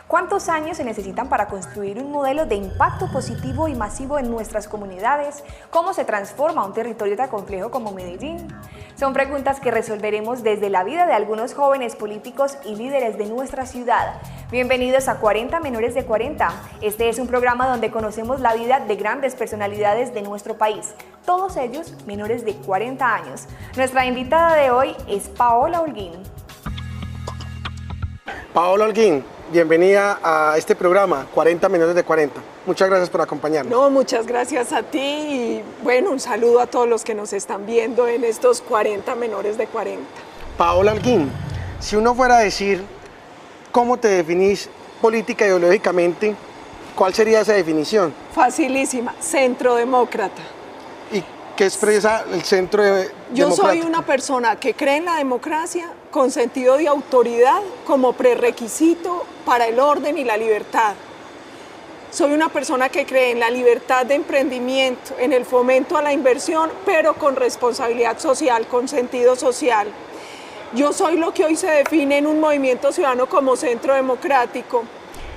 ¿Cuántos años se necesitan para construir un modelo de impacto positivo y masivo en nuestras comunidades? ¿Cómo se transforma un territorio tan complejo como Medellín? Son preguntas que resolveremos desde la vida de algunos jóvenes políticos y líderes de nuestra ciudad. Bienvenidos a 40 Menores de 40. Este es un programa donde conocemos la vida de grandes personalidades de nuestro país, todos ellos menores de 40 años. Nuestra invitada de hoy es Paola Holguín. Paola Holguín, bienvenida a este programa 40 Menores de 40. Muchas gracias por acompañarnos. No, muchas gracias a ti y bueno, un saludo a todos los que nos están viendo en estos 40 Menores de 40. Paola Holguín, si uno fuera a decir cómo te definís política e ideológicamente, ¿cuál sería esa definición? Facilísima, centrodemócrata. ¿Y qué expresa el centro democrático? Yo soy una persona que cree en la democracia con sentido de autoridad como prerequisito para el orden y la libertad. Soy una persona que cree en la libertad de emprendimiento, en el fomento a la inversión, pero con responsabilidad social, con sentido social. Yo soy lo que hoy se define en un movimiento ciudadano como centro democrático,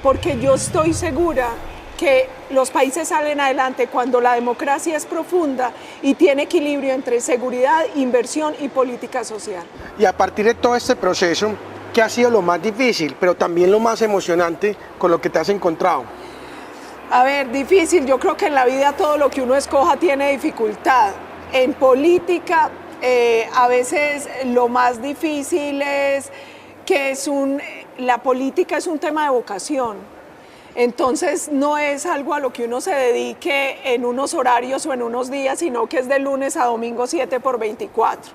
porque yo estoy segura que los países salen adelante cuando la democracia es profunda y tiene equilibrio entre seguridad, inversión y política social. Y a partir de todo este proceso, ¿qué ha sido lo más difícil, pero también lo más emocionante con lo que te has encontrado? A ver, difícil, yo creo que en la vida todo lo que uno escoja tiene dificultad. En política, a veces lo más difícil es que la política es un tema de vocación. Entonces no es algo a lo que uno se dedique en unos horarios o en unos días, sino que es de lunes a domingo 7/24.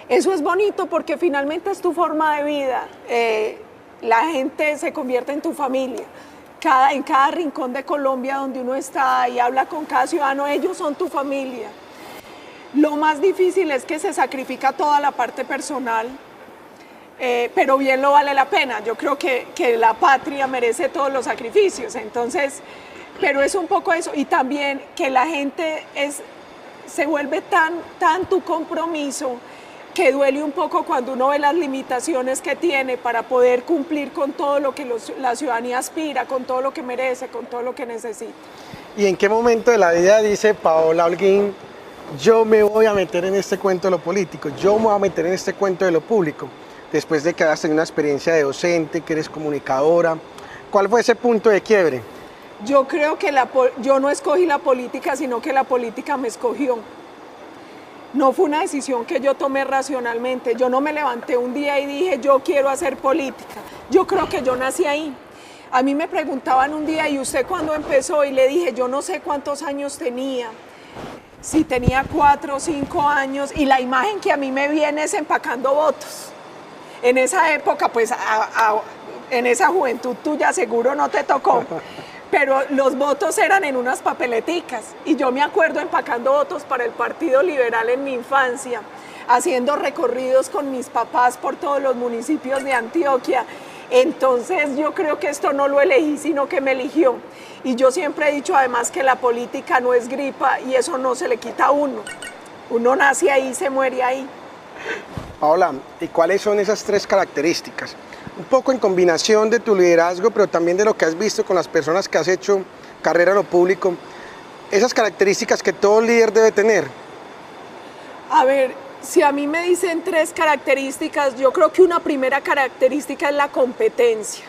Eso es bonito porque finalmente es tu forma de vida. La gente se convierte en tu familia. En cada rincón de Colombia donde uno está y habla con cada ciudadano, ellos son tu familia. Lo más difícil es que se sacrifica toda la parte personal, pero bien lo vale la pena. Yo creo que la patria merece todos los sacrificios, entonces, pero es un poco eso. Y también que la gente se vuelve tan tu compromiso que duele un poco cuando uno ve las limitaciones que tiene para poder cumplir con todo lo que la ciudadanía aspira, con todo lo que merece, con todo lo que necesita. ¿Y en qué momento de la vida dice Paola Holguín, yo me voy a meter en este cuento de lo político, yo me voy a meter en este cuento de lo público? Después de que has tenido una experiencia de docente, que eres comunicadora, ¿cuál fue ese punto de quiebre? Yo creo que yo no escogí la política, sino que la política me escogió. No fue una decisión que yo tomé racionalmente. Yo no me levanté un día y dije, yo quiero hacer política. Yo creo que yo nací ahí. A mí me preguntaban un día, ¿y usted cuándo empezó? Y le dije, yo no sé cuántos años tenía. Si tenía 4 o 5 años. Y la imagen que a mí me viene es empacando votos. En esa época, pues, en esa juventud tuya seguro no te tocó. Pero los votos eran en unas papeleticas y yo me acuerdo empacando votos para el Partido Liberal en mi infancia, haciendo recorridos con mis papás por todos los municipios de Antioquia. Entonces yo creo que esto no lo elegí, sino que me eligió. Y yo siempre he dicho además que la política no es gripa y eso no se le quita a uno. Uno nace ahí y se muere ahí. Paola, ¿y cuáles son esas 3 características? Un poco en combinación de tu liderazgo, pero también de lo que has visto con las personas que has hecho carrera en lo público, esas características que todo líder debe tener. A ver, si a mí me dicen 3 características, yo creo que una primera característica es la competencia.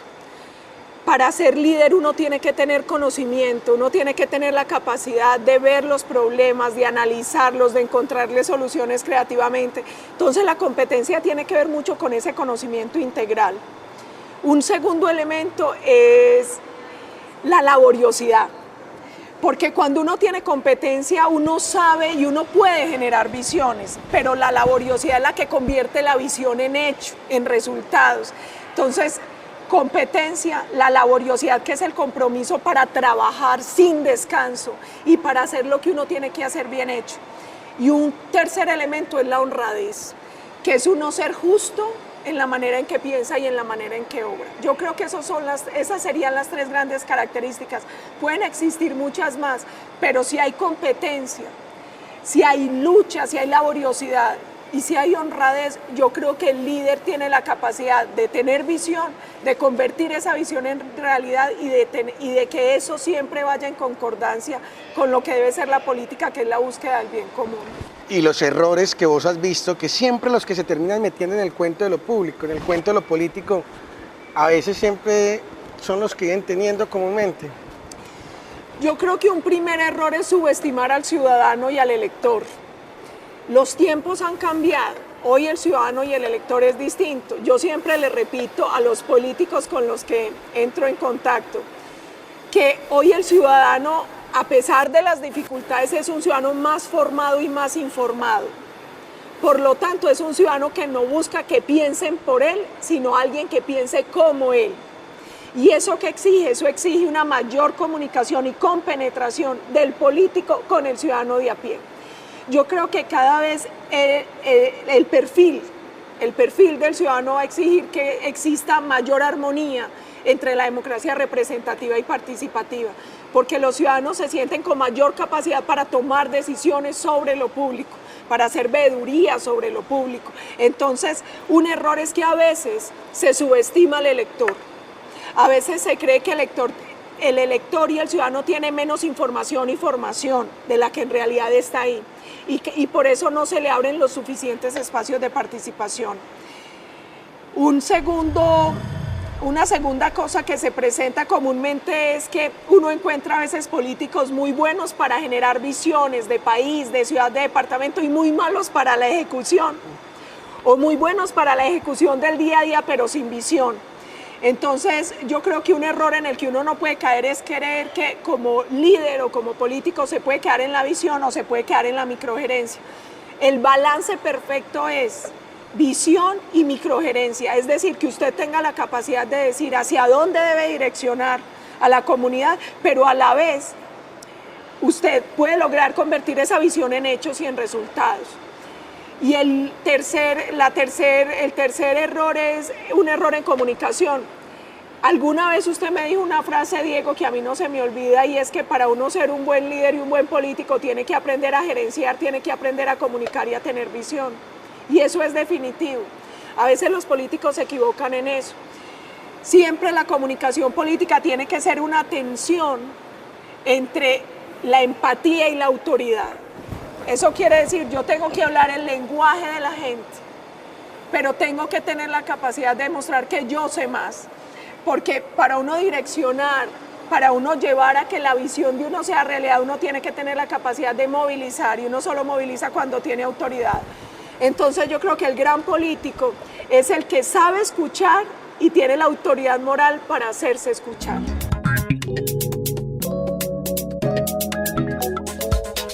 Para ser líder uno tiene que tener conocimiento, uno tiene que tener la capacidad de ver los problemas, de analizarlos, de encontrarle soluciones creativamente. Entonces la competencia tiene que ver mucho con ese conocimiento integral. Un segundo elemento es la laboriosidad, porque cuando uno tiene competencia uno sabe y uno puede generar visiones, pero la laboriosidad es la que convierte la visión en hecho, en resultados. Entonces, competencia, la laboriosidad, que es el compromiso para trabajar sin descanso y para hacer lo que uno tiene que hacer bien hecho. Y un tercer elemento es la honradez, que es uno ser justo en la manera en que piensa y en la manera en que obra. Yo creo que esas serían las 3 grandes características. Pueden existir muchas más, pero si hay competencia, si hay lucha, si hay laboriosidad y si hay honradez, yo creo que el líder tiene la capacidad de tener visión, de convertir esa visión en realidad y de que eso siempre vaya en concordancia con lo que debe ser la política, que es la búsqueda del bien común. Y los errores que vos has visto, que siempre los que se terminan metiendo en el cuento de lo público, en el cuento de lo político, a veces siempre son los que vienen teniendo comúnmente. Yo creo que un primer error es subestimar al ciudadano y al elector. Los tiempos han cambiado, hoy el ciudadano y el elector es distinto. Yo siempre le repito a los políticos con los que entro en contacto que hoy el ciudadano, a pesar de las dificultades, es un ciudadano más formado y más informado. Por lo tanto, es un ciudadano que no busca que piensen por él, sino alguien que piense como él. ¿Y eso qué exige? Eso exige una mayor comunicación y compenetración del político con el ciudadano de a pie. Yo creo que cada vez el perfil del ciudadano va a exigir que exista mayor armonía entre la democracia representativa y participativa, porque los ciudadanos se sienten con mayor capacidad para tomar decisiones sobre lo público, para hacer veeduría sobre lo público. Entonces, un error es que a veces se subestima al elector. A veces se cree que el elector y el ciudadano tienen menos información y formación de la que en realidad está ahí. Y por eso no se le abren los suficientes espacios de participación. Una segunda cosa que se presenta comúnmente es que uno encuentra a veces políticos muy buenos para generar visiones de país, de ciudad, de departamento y muy malos para la ejecución. O muy buenos para la ejecución del día a día pero sin visión. Entonces, yo creo que un error en el que uno no puede caer es creer que como líder o como político se puede quedar en la visión o se puede quedar en la microgerencia. El balance perfecto es visión y microgerencia, es decir, que usted tenga la capacidad de decir hacia dónde debe direccionar a la comunidad, pero a la vez usted puede lograr convertir esa visión en hechos y en resultados. Y el tercer error es un error en comunicación. Alguna vez usted me dijo una frase, Diego, que a mí no se me olvida, y es que para uno ser un buen líder y un buen político tiene que aprender a gerenciar, tiene que aprender a comunicar y a tener visión. Y eso es definitivo. A veces los políticos se equivocan en eso. Siempre la comunicación política tiene que ser una tensión entre la empatía y la autoridad. Eso quiere decir, yo tengo que hablar el lenguaje de la gente, pero tengo que tener la capacidad de demostrar que yo sé más. Porque para uno direccionar, para uno llevar a que la visión de uno sea realidad, uno tiene que tener la capacidad de movilizar, y uno solo moviliza cuando tiene autoridad. Entonces yo creo que el gran político es el que sabe escuchar y tiene la autoridad moral para hacerse escuchar.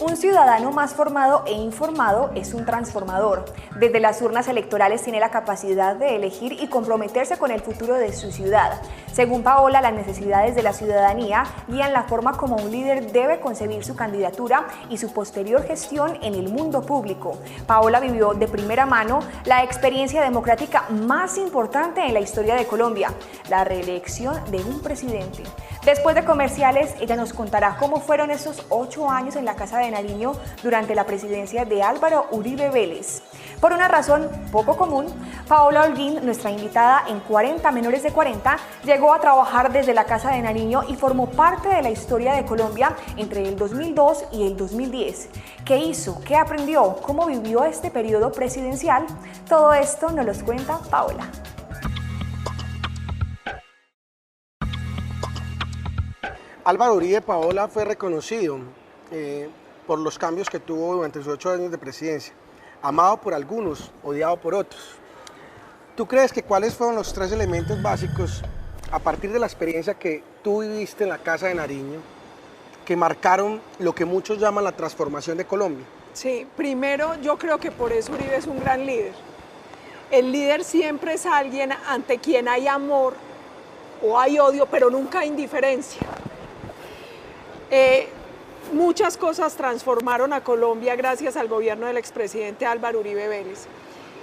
Un ciudadano más formado e informado es un transformador. Desde las urnas electorales tiene la capacidad de elegir y comprometerse con el futuro de su ciudad. Según Paola, las necesidades de la ciudadanía guían la forma como un líder debe concebir su candidatura y su posterior gestión en el mundo público. Paola vivió de primera mano la experiencia democrática más importante en la historia de Colombia, la reelección de un presidente. Después de comerciales, ella nos contará cómo fueron esos 8 años en la Casa de Nariño durante la presidencia de Álvaro Uribe Vélez. Por una razón poco común, Paola Holguín, nuestra invitada en 40 Menores de 40, llegó a trabajar desde la Casa de Nariño y formó parte de la historia de Colombia entre el 2002 y el 2010. ¿Qué hizo? ¿Qué aprendió? ¿Cómo vivió este periodo presidencial? Todo esto nos lo cuenta Paola. Álvaro Uribe, Paola, fue reconocido por los cambios que tuvo durante sus 8 años de presidencia. Amado por algunos, odiado por otros. ¿Tú crees que cuáles fueron los 3 elementos básicos, a partir de la experiencia que tú viviste en la Casa de Nariño, que marcaron lo que muchos llaman la transformación de Colombia? Sí, primero yo creo que por eso Uribe es un gran líder. El líder siempre es alguien ante quien hay amor o hay odio, pero nunca hay indiferencia. Muchas cosas transformaron a Colombia gracias al gobierno del expresidente Álvaro Uribe Vélez.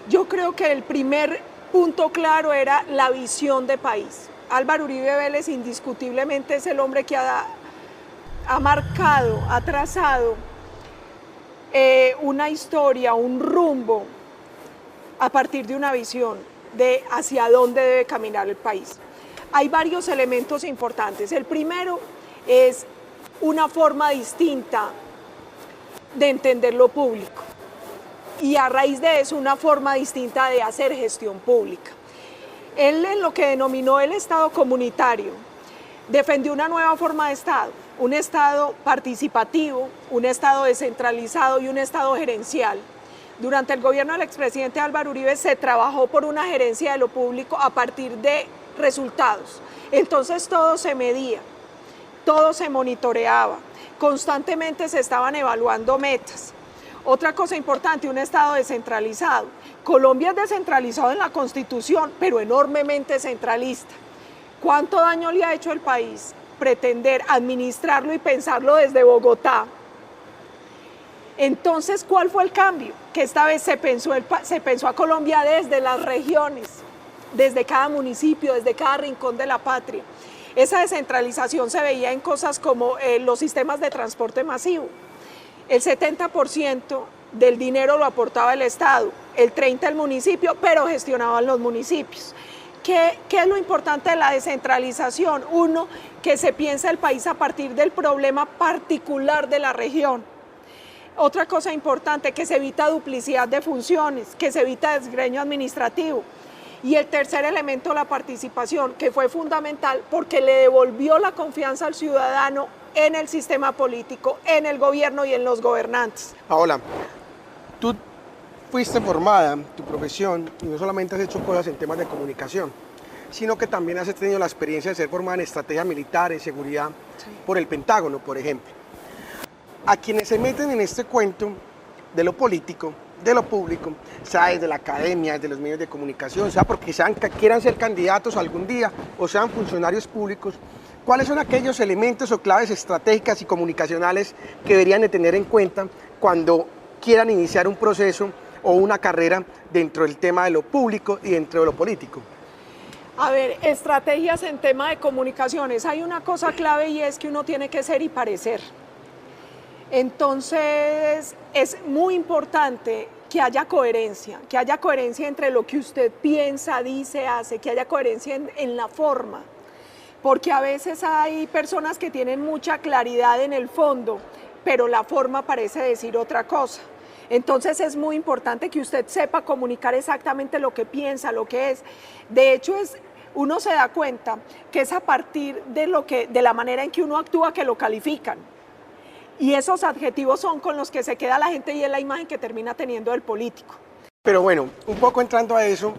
Yo creo que el primer punto claro era la visión de país. Álvaro Uribe Vélez indiscutiblemente es el hombre que ha marcado, ha trazado una historia, un rumbo a partir de una visión de hacia dónde debe caminar el país. Hay varios elementos importantes. El primero es una forma distinta de entender lo público y a raíz de eso una forma distinta de hacer gestión pública. Él, en lo que denominó el Estado comunitario, defendió una nueva forma de Estado, un Estado participativo, un Estado descentralizado y un Estado gerencial. Durante el gobierno del expresidente Álvaro Uribe se trabajó por una gerencia de lo público a partir de resultados. Entonces todo se medía, todo se monitoreaba, constantemente se estaban evaluando metas. Otra cosa importante, un Estado descentralizado. Colombia es descentralizado en la Constitución, pero enormemente centralista. ¿Cuánto daño le ha hecho al país pretender administrarlo y pensarlo desde Bogotá? Entonces, ¿cuál fue el cambio? Que esta vez se pensó a Colombia desde las regiones, desde cada municipio, desde cada rincón de la patria. Esa descentralización se veía en cosas como los sistemas de transporte masivo. El 70% del dinero lo aportaba el Estado, el 30% el municipio, pero gestionaban los municipios. ¿Qué es lo importante de la descentralización? Uno, que se piensa el país a partir del problema particular de la región. Otra cosa importante, que se evita duplicidad de funciones, que se evita desgreño administrativo. Y el tercer elemento, la participación, que fue fundamental porque le devolvió la confianza al ciudadano en el sistema político, en el gobierno y en los gobernantes. Paola, tú fuiste formada, tu profesión, y no solamente has hecho cosas en temas de comunicación, sino que también has tenido la experiencia de ser formada en estrategia militar, en seguridad, sí, por el Pentágono, por ejemplo. A quienes se meten en este cuento de lo político, de lo público, sea desde la academia, desde los medios de comunicación, sea porque quieran ser candidatos algún día o sean funcionarios públicos, ¿cuáles son aquellos elementos o claves estratégicas y comunicacionales que deberían de tener en cuenta cuando quieran iniciar un proceso o una carrera dentro del tema de lo público y dentro de lo político? A ver, estrategias en tema de comunicaciones. Hay una cosa clave y es que uno tiene que ser y parecer. Entonces, es muy importante que haya coherencia entre lo que usted piensa, dice, hace, que haya coherencia en la forma. Porque a veces hay personas que tienen mucha claridad en el fondo, pero la forma parece decir otra cosa. Entonces es muy importante que usted sepa comunicar exactamente lo que piensa, lo que es. De hecho, uno se da cuenta que es a partir de la manera en que uno actúa que lo califican. Y esos adjetivos son con los que se queda la gente y es la imagen que termina teniendo del político. Pero bueno, un poco entrando a eso,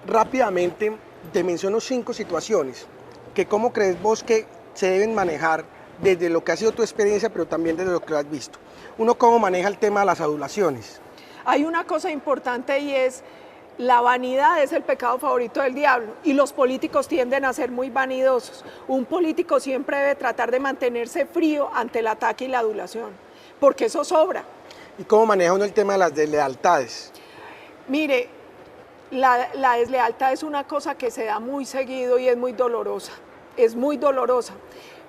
rápidamente te menciono 5 situaciones que cómo crees vos que se deben manejar desde lo que ha sido tu experiencia, pero también desde lo que has visto. Uno, ¿cómo maneja el tema de las adulaciones? Hay una cosa importante y es la vanidad es el pecado favorito del diablo y los políticos tienden a ser muy vanidosos. Un político siempre debe tratar de mantenerse frío ante el ataque y la adulación, porque eso sobra. ¿Y cómo maneja uno el tema de las deslealtades? Mire, la deslealtad es una cosa que se da muy seguido y es muy dolorosa,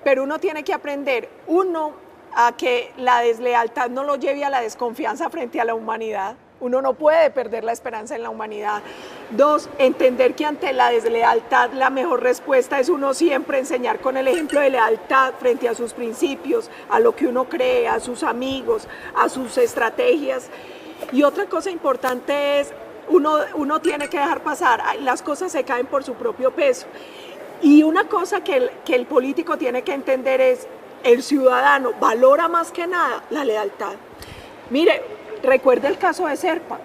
pero uno tiene que aprender, uno, a que la deslealtad no lo lleve a la desconfianza frente a la humanidad. Uno no puede perder la esperanza en la humanidad. 2, entender que ante la deslealtad la mejor respuesta es uno siempre enseñar con el ejemplo de lealtad frente a sus principios, a lo que uno cree, a sus amigos, a sus estrategias. Y otra cosa importante es, uno tiene que dejar pasar, las cosas se caen por su propio peso. Y una cosa que el político tiene que entender es, el ciudadano valora más que nada la lealtad. Mire, recuerde el caso de Serpa.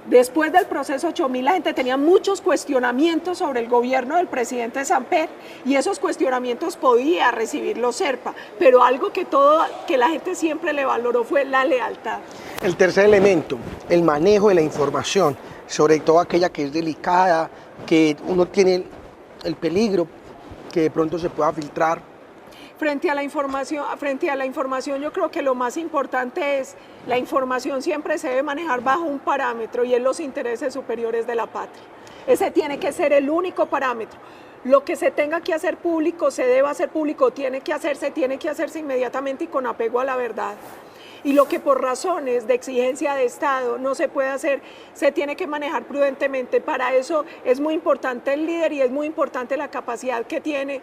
Después del proceso 8000 la gente tenía muchos cuestionamientos sobre el gobierno del presidente Samper y esos cuestionamientos podía recibirlos Serpa, pero algo que la gente siempre le valoró fue la lealtad. El tercer elemento, el manejo de la información, sobre todo aquella que es delicada, que uno tiene el peligro que de pronto se pueda filtrar. Frente a la información, yo creo que lo más importante es la información siempre se debe manejar bajo un parámetro y es los intereses superiores de la patria. Ese tiene que ser el único parámetro. Lo que se tenga que hacer público, se debe hacer público, tiene que hacerse inmediatamente y con apego a la verdad. y lo que por razones de exigencia de Estado no se puede hacer, se tiene que manejar prudentemente. Para eso es muy importante el líder y es muy importante la capacidad que tiene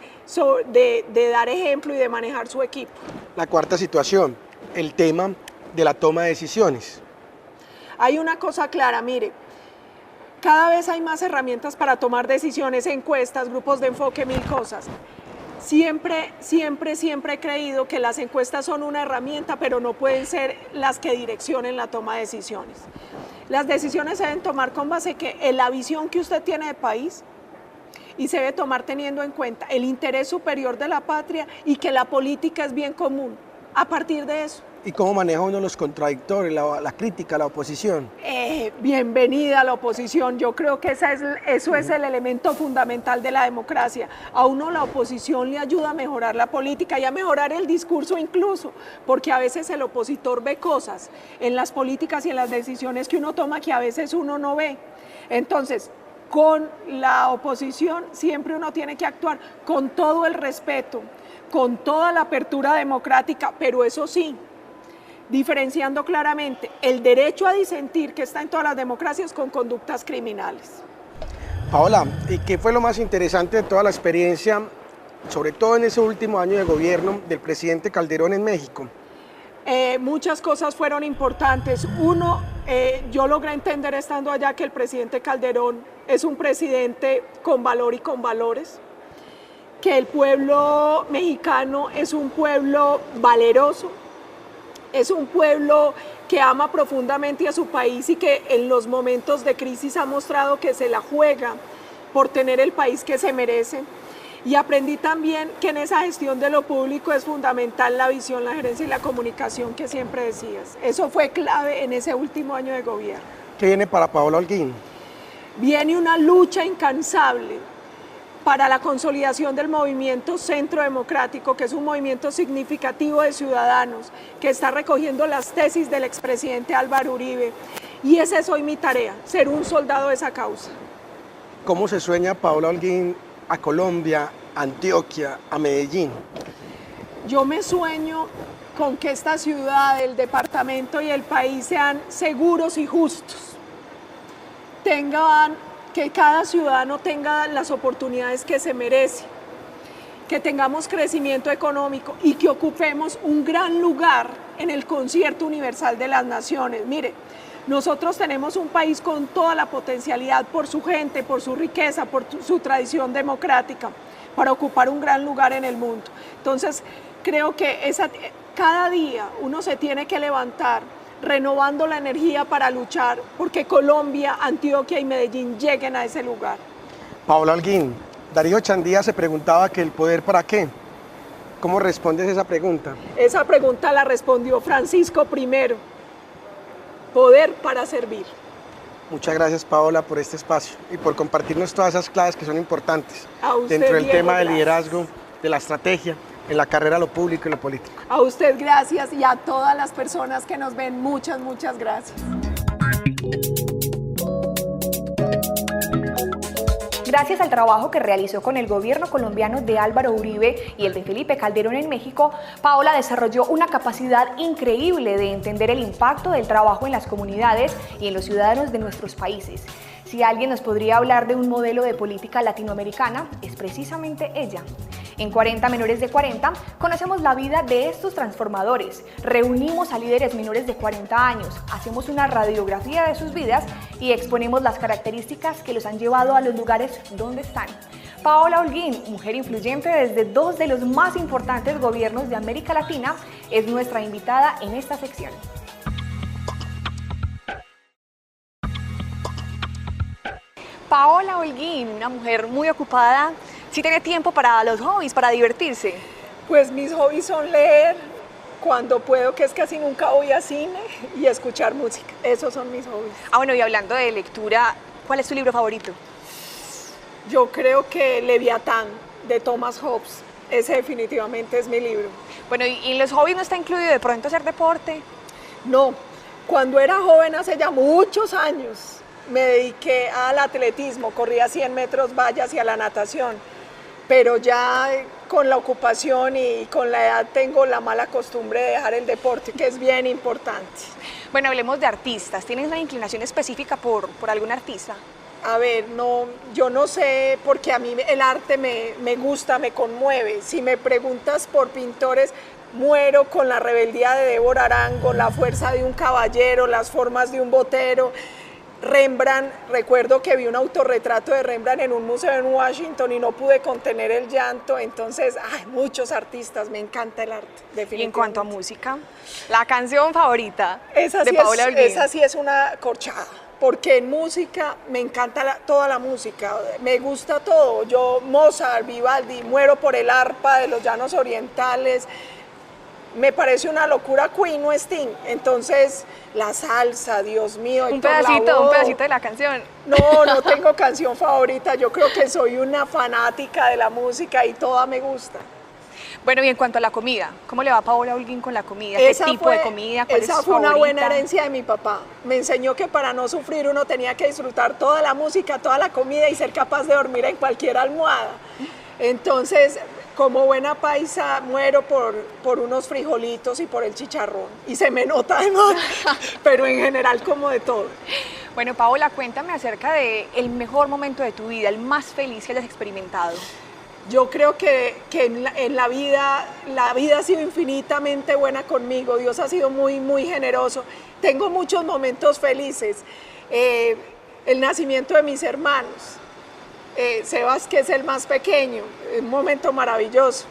de dar ejemplo y de manejar su equipo. La cuarta situación, el tema de la toma de decisiones. Hay una cosa clara, mire, cada vez hay más herramientas para tomar decisiones, encuestas, grupos de enfoque, mil cosas. Siempre he creído que las encuestas son una herramienta, pero no pueden ser las que direccionen la toma de decisiones. Las decisiones se deben tomar con base en la visión que usted tiene de país y se debe tomar teniendo en cuenta el interés superior de la patria y que la política es bien común. A partir de eso. ¿Y cómo maneja uno los contradictores, la crítica, la oposición? Bienvenida a la oposición. Yo creo que eso es el elemento fundamental de la democracia. A uno la oposición le ayuda a mejorar la política y a mejorar el discurso incluso, porque a veces el opositor ve cosas en las políticas y en las decisiones que uno toma que a veces uno no ve. Entonces, con la oposición siempre uno tiene que actuar con todo el respeto, con toda la apertura democrática, pero eso sí, diferenciando claramente el derecho a disentir que está en todas las democracias con conductas criminales. Paola, ¿y qué fue lo más interesante de toda la experiencia, sobre todo en ese último año de gobierno del presidente Calderón en México? Muchas cosas fueron importantes. Uno, yo logré entender estando allá que el presidente Calderón es un presidente con valor y con valores, que el pueblo mexicano es un pueblo valeroso, es un pueblo que ama profundamente a su país y que en los momentos de crisis ha mostrado que se la juega por tener el país que se merece. Y aprendí también que en esa gestión de lo público es fundamental la visión, la gerencia y la comunicación que siempre decías. Eso fue clave en ese último año de gobierno. ¿Qué viene para Paola Holguín? Viene una lucha incansable para la consolidación del movimiento Centro Democrático, que es un movimiento significativo de ciudadanos que está recogiendo las tesis del expresidente Álvaro Uribe. Y esa es hoy mi tarea, ser un soldado de esa causa. ¿Cómo se sueña Paola Holguín a Colombia, a Antioquia, a Medellín? Yo me sueño con que esta ciudad, el departamento y el país sean seguros y justos, que cada ciudadano tenga las oportunidades que se merece, que tengamos crecimiento económico y que ocupemos un gran lugar en el concierto universal de las naciones. Mire, nosotros tenemos un país con toda la potencialidad por su gente, por su riqueza, por su tradición democrática, para ocupar un gran lugar en el mundo. Entonces, creo que cada día uno se tiene que levantar renovando la energía para luchar porque Colombia, Antioquia y Medellín lleguen a ese lugar. Paola Holguín, Darío Chandía se preguntaba que el poder ¿para qué? ¿Cómo respondes esa pregunta? Esa pregunta la respondió Francisco I. Poder para servir. Muchas gracias, Paola, por este espacio y por compartirnos todas esas claves que son importantes A usted, dentro del Diego, tema del gracias. liderazgo, de la estrategia, en la carrera a lo público y lo político. A usted gracias y a todas las personas que nos ven, muchas gracias. Gracias al trabajo que realizó con el gobierno colombiano de Álvaro Uribe y el de Felipe Calderón en México, Paola desarrolló una capacidad increíble de entender el impacto del trabajo en las comunidades y en los ciudadanos de nuestros países. Si alguien nos podría hablar de un modelo de política latinoamericana, es precisamente ella. En 40 Menores de 40 conocemos la vida de estos transformadores, reunimos a líderes menores de 40 años, hacemos una radiografía de sus vidas y exponemos las características que los han llevado a los lugares donde están. Paola Holguín, mujer influyente desde dos de los más importantes gobiernos de América Latina, es nuestra invitada en esta sección. Paola Holguín, una mujer muy ocupada, ¿sí tiene tiempo para los hobbies, para divertirse? Pues mis hobbies son leer, cuando puedo, que es casi nunca voy a cine, y escuchar música. Esos son mis hobbies. Bueno, y hablando de lectura, ¿cuál es tu libro favorito? Yo creo que Leviatán, de Thomas Hobbes. Ese definitivamente es mi libro. Bueno, ¿y en los hobbies no está incluido de pronto hacer deporte? No, cuando era joven, hace ya muchos años, me dediqué al atletismo, corría 100 metros vallas y a la natación, pero ya con la ocupación y con la edad tengo la mala costumbre de dejar el deporte, que es bien importante. Bueno, hablemos de artistas. ¿Tienes una inclinación específica por algún artista? A ver, no, yo no sé, porque a mí el arte me gusta, me conmueve. Si me preguntas por pintores, muero con la rebeldía de Débora Arango, la fuerza de un caballero, las formas de un botero. Rembrandt, recuerdo que vi un autorretrato de Rembrandt en un museo en Washington y no pude contener el llanto. Entonces, muchos artistas, me encanta el arte, definitivamente. Y en cuanto a música, la canción favorita esa de sí Paola Holguín. Esa sí es una corchada, porque en música me encanta toda la música, me gusta todo. Yo, Mozart, Vivaldi, muero por el arpa de los llanos orientales. Me parece una locura Queen o Sting. Entonces, la salsa, Dios mío. Un pedacito de la canción. No tengo canción favorita. Yo creo que soy una fanática de la música y toda me gusta. Bueno, y en cuanto a la comida, ¿cómo le va a Paola Holguín con la comida? ¿Qué tipo de comida? ¿Cuál es su Esa fue favorita? una buena herencia de mi papá. Me enseñó que para no sufrir uno tenía que disfrutar toda la música, toda la comida y ser capaz de dormir en cualquier almohada. Entonces, como buena paisa, muero por unos frijolitos y por el chicharrón. Y se me nota además, pero en general como de todo. Bueno, Paola, cuéntame acerca del mejor momento de tu vida, el más feliz que hayas experimentado. Yo creo que en la vida ha sido infinitamente buena conmigo. Dios ha sido muy, muy generoso. Tengo muchos momentos felices. El nacimiento de mis hermanos. Sebas, que es el más pequeño, un momento maravilloso.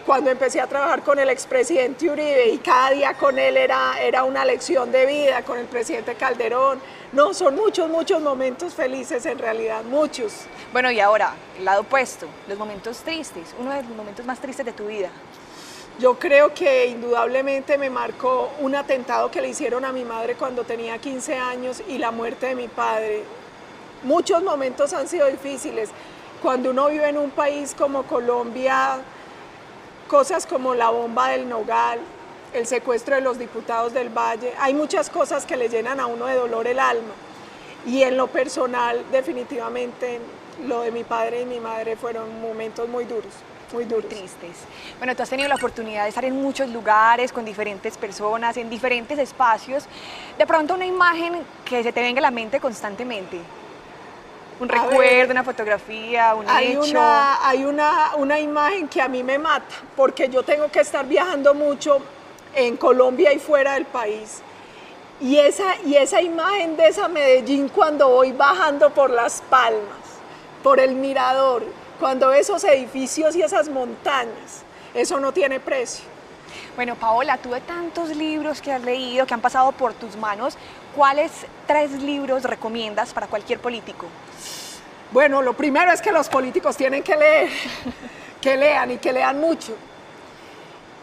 Cuando empecé a trabajar con el expresidente Uribe y cada día con él era una lección de vida, con el presidente Calderón. No, son muchos, muchos momentos felices en realidad, muchos. Bueno, y ahora, el lado opuesto, los momentos tristes, uno de los momentos más tristes de tu vida. Yo creo que indudablemente me marcó un atentado que le hicieron a mi madre cuando tenía 15 años y la muerte de mi padre. Muchos momentos han sido difíciles. Cuando uno vive en un país como Colombia, cosas como la bomba del Nogal, el secuestro de los diputados del Valle, hay muchas cosas que le llenan a uno de dolor el alma. Y en lo personal, definitivamente, lo de mi padre y mi madre fueron momentos muy duros. Muy duros. Tristes. Bueno, tú has tenido la oportunidad de estar en muchos lugares, con diferentes personas, en diferentes espacios. De pronto una imagen que se te venga a la mente constantemente. Un recuerdo, una fotografía, un hecho. Hay una imagen que a mí me mata, porque yo tengo que estar viajando mucho en Colombia y fuera del país. Y esa imagen de esa Medellín cuando voy bajando por Las Palmas, por el Mirador, cuando esos edificios y esas montañas, eso no tiene precio. Bueno, Paola, tú de tantos libros que has leído, que han pasado por tus manos, ¿cuáles 3 libros recomiendas para cualquier político? Bueno, lo primero es que los políticos tienen que leer, que lean y que lean mucho,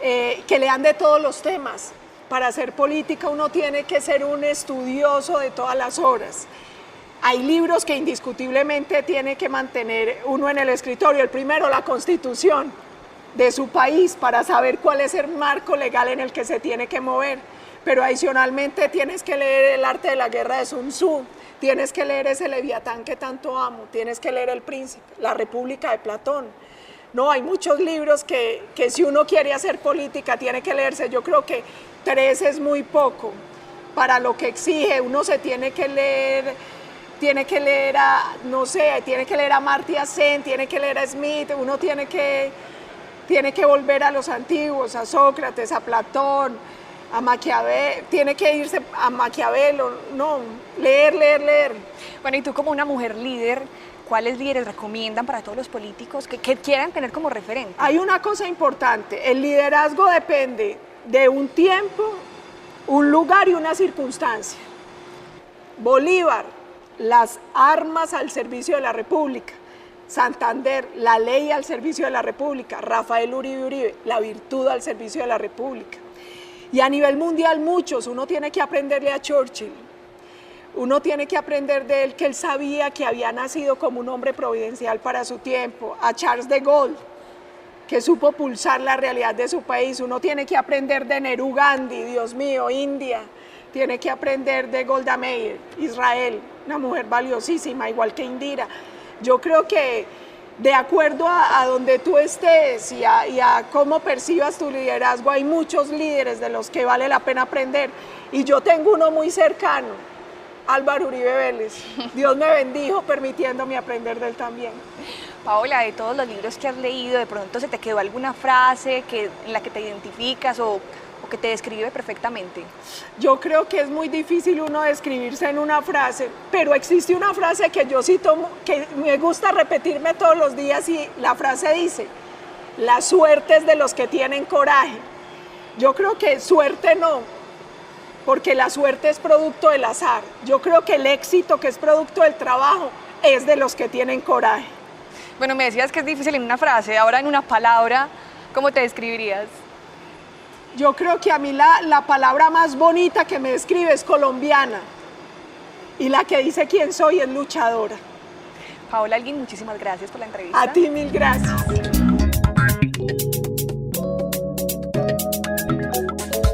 que lean de todos los temas. Para hacer política uno tiene que ser un estudioso de todas las obras. Hay libros que indiscutiblemente tiene que mantener uno en el escritorio. El primero, la Constitución de su país, para saber cuál es el marco legal en el que se tiene que mover. Pero adicionalmente tienes que leer El arte de la guerra de Sun Tzu, tienes que leer ese Leviatán que tanto amo, tienes que leer El príncipe, La república de Platón. No, hay muchos libros que si uno quiere hacer política tiene que leerse. Yo creo que 3 es muy poco para lo que exige. Uno se tiene que leer a, no sé, tiene que leer a Amartya Sen, tiene que leer a Smith, uno tiene que volver a los antiguos, a Sócrates, a Platón, a Maquiavelo, tiene que irse a Maquiavelo, no, leer. Bueno, y tú como una mujer líder, ¿cuáles líderes recomiendan para todos los políticos que quieran tener como referente? Hay una cosa importante, el liderazgo depende de un tiempo, un lugar y una circunstancia. Bolívar, las armas al servicio de la República. Santander, la ley al servicio de la República. Rafael Uribe, la virtud al servicio de la República. Y a nivel mundial muchos, uno tiene que aprenderle a Churchill, uno tiene que aprender de él que él sabía que había nacido como un hombre providencial para su tiempo, a Charles de Gaulle, que supo pulsar la realidad de su país, uno tiene que aprender de Nehru Gandhi, Dios mío, India, tiene que aprender de Golda Meir, Israel, una mujer valiosísima, igual que Indira. Yo creo que de acuerdo a donde tú estés y a cómo percibas tu liderazgo, hay muchos líderes de los que vale la pena aprender. Y yo tengo uno muy cercano, Álvaro Uribe Vélez. Dios me bendijo permitiéndome aprender de él también. Paola, de todos los libros que has leído, ¿de pronto se te quedó alguna frase en la que te identificas o que te describe perfectamente? Yo creo que es muy difícil uno describirse en una frase, pero existe una frase que yo cito, que me gusta repetirme todos los días, y la frase dice: la suerte es de los que tienen coraje. Yo creo que suerte no, porque la suerte es producto del azar. Yo creo que el éxito, que es producto del trabajo, es de los que tienen coraje. Bueno, me decías que es difícil en una frase, ahora en una palabra, ¿cómo te describirías? Yo creo que a mí la palabra más bonita que me describe es colombiana, y la que dice quién soy es luchadora. Paola Holguín, muchísimas gracias por la entrevista. A ti mil gracias.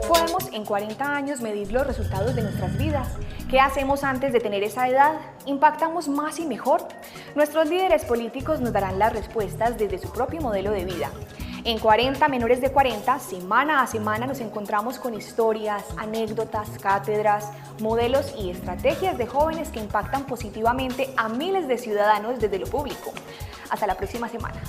Podemos en 40 años medir los resultados de nuestras vidas. ¿Qué hacemos antes de tener esa edad? ¿Impactamos más y mejor? Nuestros líderes políticos nos darán las respuestas desde su propio modelo de vida. En 40 Menores de 40, semana a semana nos encontramos con historias, anécdotas, cátedras, modelos y estrategias de jóvenes que impactan positivamente a miles de ciudadanos desde lo público. Hasta la próxima semana.